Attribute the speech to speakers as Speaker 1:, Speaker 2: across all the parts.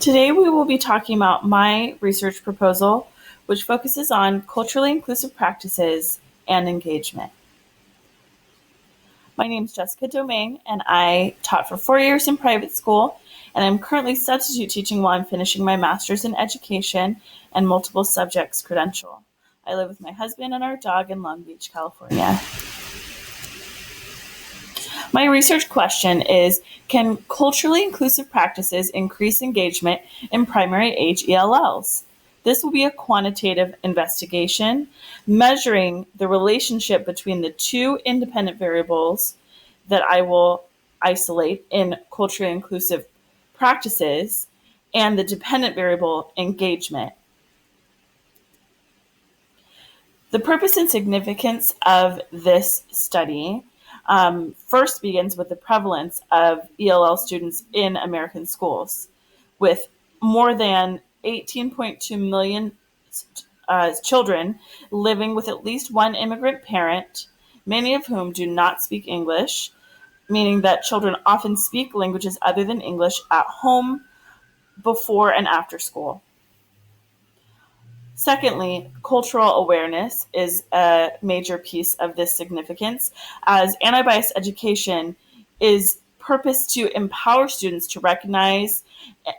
Speaker 1: Today we will be talking about my research proposal, which focuses on culturally inclusive practices and engagement. My name is Jessica Domingue, and I taught for 4 years in private school, and I'm currently substitute teaching while I'm finishing my master's in education and multiple subjects credential. I live with my husband and our dog in Long Beach, California. My research question is, can culturally inclusive practices increase engagement in primary age ELLs? This will be a quantitative investigation measuring the relationship between the two independent variables that I will isolate in culturally inclusive practices and the dependent variable engagement. The purpose and significance of this study first begins with the prevalence of ELL students in American schools, with more than 18.2 million children living with at least one immigrant parent, many of whom do not speak English, meaning that children often speak languages other than English at home, before and after school. Secondly, cultural awareness is a major piece of this significance, as anti-bias education is purposed to empower students to recognize,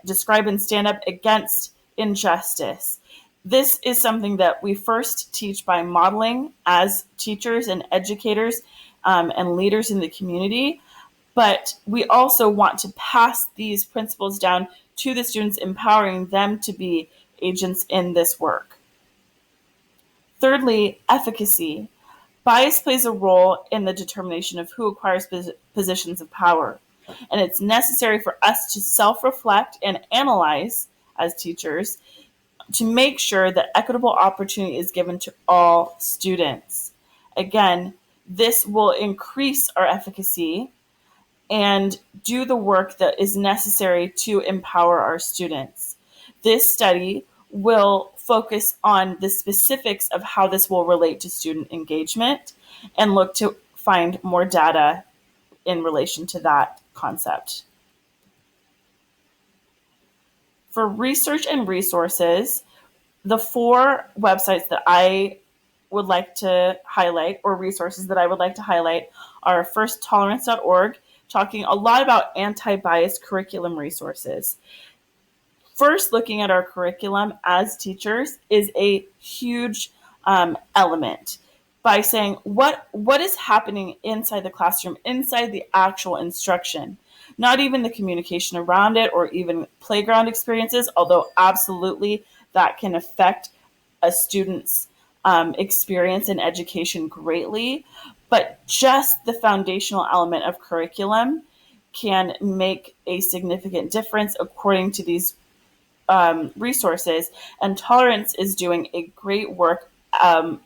Speaker 1: describe, and stand up against injustice. This is something that we first teach by modeling as teachers and educators and leaders in the community, but we also want to pass these principles down to the students, empowering them to be agents in this work. Thirdly, efficacy. Bias plays a role in the determination of who acquires positions of power, and it's necessary for us to self-reflect and analyze as teachers to make sure that equitable opportunity is given to all students. Again, this will increase our efficacy and do the work that is necessary to empower our students. This study will focus on the specifics of how this will relate to student engagement and look to find more data in relation to that concept. For research and resources, the 4 websites that I would like to highlight, or resources that I would like to highlight, are first tolerance.org, talking a lot about anti-bias curriculum resources. First, looking at our curriculum as teachers is a huge element by saying what is happening inside the classroom, inside the actual instruction, not even the communication around it or even playground experiences, although absolutely that can affect a student's experience in education greatly, but just the foundational element of curriculum can make a significant difference according to these resources. And Tolerance is doing a great work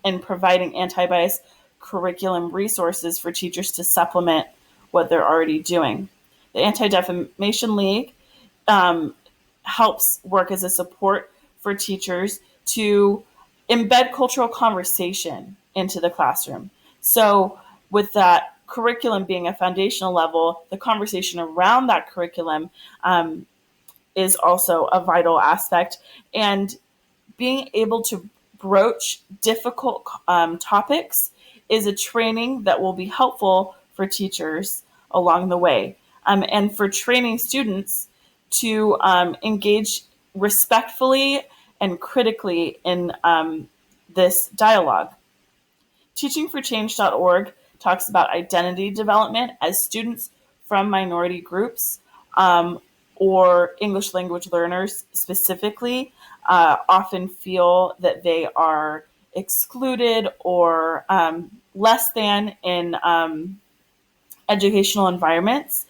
Speaker 1: in providing anti-bias curriculum resources for teachers to supplement what they're already doing. The Anti-Defamation League helps work as a support for teachers to embed cultural conversation into the classroom. So with that curriculum being a foundational level, the conversation around that curriculum is also a vital aspect. And being able to broach difficult topics is a training that will be helpful for teachers along the way. And for training students to engage respectfully and critically in this dialogue. Teachingforchange.org talks about identity development as students from minority groups or English language learners specifically often feel that they are excluded or less than in educational environments.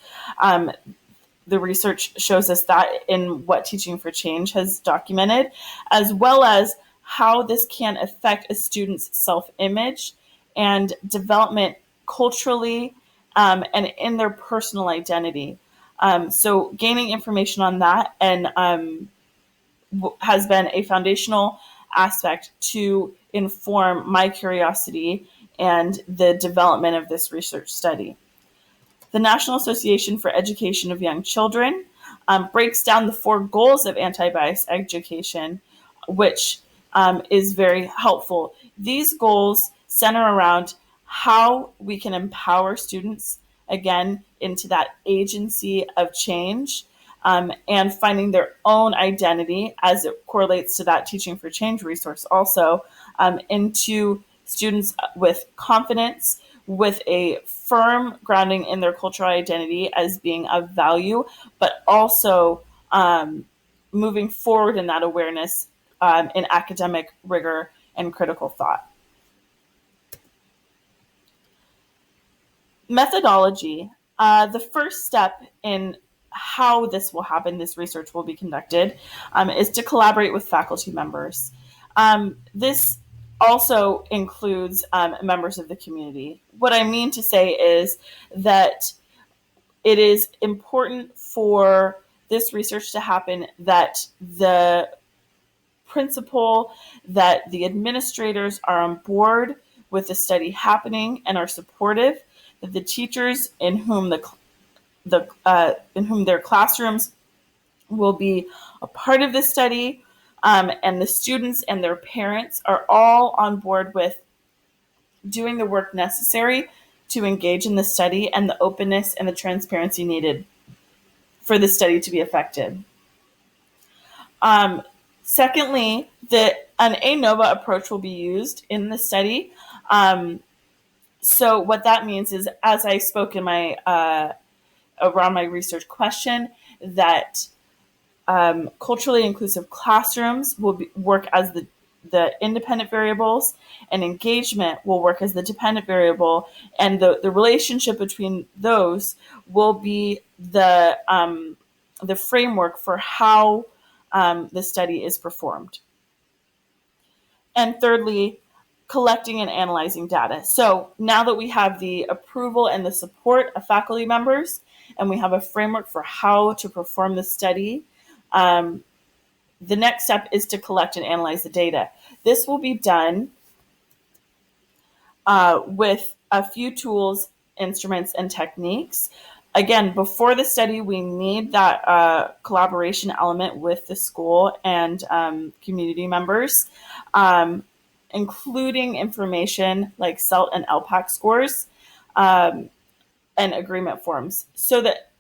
Speaker 1: The research shows us that in what Teaching for Change has documented, as well as how this can affect a student's self-image and development culturally and in their personal identity. So gaining information on that and has been a foundational aspect to inform my curiosity and the development of this research study. The National Association for Education of Young Children breaks down the 4 goals of anti-bias education, which is very helpful. These goals center around how we can empower students, again, into that agency of change, and finding their own identity as it correlates to that Teaching for Change resource also, into students with confidence, with a firm grounding in their cultural identity as being of value, but also moving forward in that awareness in academic rigor and critical thought. Methodology. The first step in how this will happen, this research will be conducted, is to collaborate with faculty members. This also includes members of the community. What I mean to say is that it is important for this research to happen that the principal, that the administrators are on board with the study happening and are supportive, that the teachers in whom in whom their classrooms will be a part of the study, and the students and their parents are all on board with doing the work necessary to engage in the study and the openness and the transparency needed for the study to be effective. Secondly, an ANOVA approach will be used in the study. So what that means is, as I spoke in my around my research question, that culturally inclusive classrooms will work as the independent variables, and engagement will work as the dependent variable, and the relationship between those will be the framework for how the study is performed. And thirdly, collecting and analyzing data. So now that we have the approval and the support of faculty members, and we have a framework for how to perform the study, the next step is to collect and analyze the data. This will be done with a few tools, instruments, and techniques. Again, before the study, we need that collaboration element with the school and community members, including information like CELT and LPAC scores, and agreement forms, so that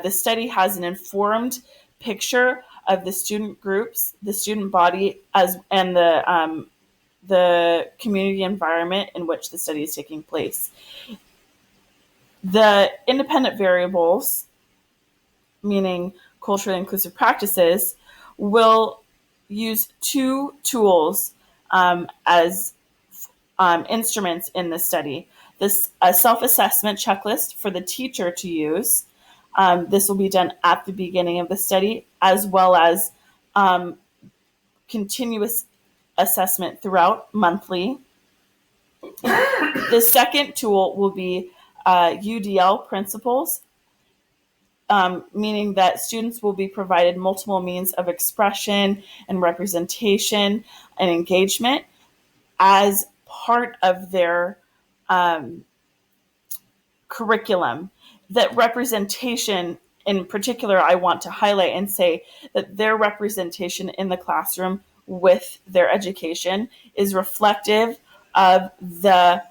Speaker 1: the study has an informed picture of the student groups, the student body, and the community environment in which the study is taking place. The independent variables, meaning culturally inclusive practices, will use 2 tools as instruments in the study. A self-assessment checklist for the teacher to use. This will be done at the beginning of the study, as well as continuous assessment throughout, monthly. The second tool will be UDL principles, meaning that students will be provided multiple means of expression and representation and engagement as part of their curriculum. That representation in particular, I want to highlight and say that their representation in the classroom with their education is reflective of the